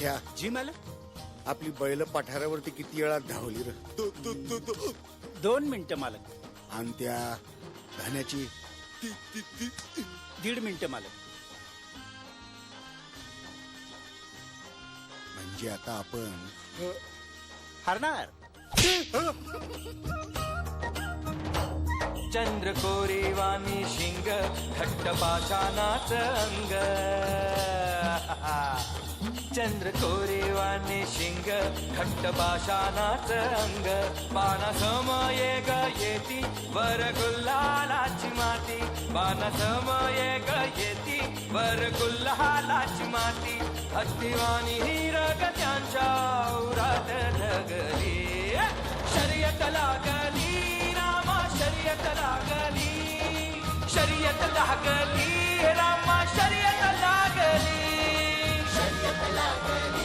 अंगठ्या, जी मालक. आपली बैल पठारावरती किती वेळा धावली र? 2 मिनिटं मालक. आणि त्या धान्याची 1.5 मिनिटं मालक. म्हणजे आता आपण हरणार. चंद्र कोरीवानी शिंग घट्ट पाषाणाच अंग. चंद्र कोरीवानी शिंग घट्ट पाषाणाच अंग. पाना समये ग येती वर गुल्हालाची माती. पाना समये ग येती वर गुल्हालाची माती. हत्तीवानी हिरग त्यांच्या औरात ढगली. शर्यत लागली रामा शर्यत लागली. शर्यत लागली.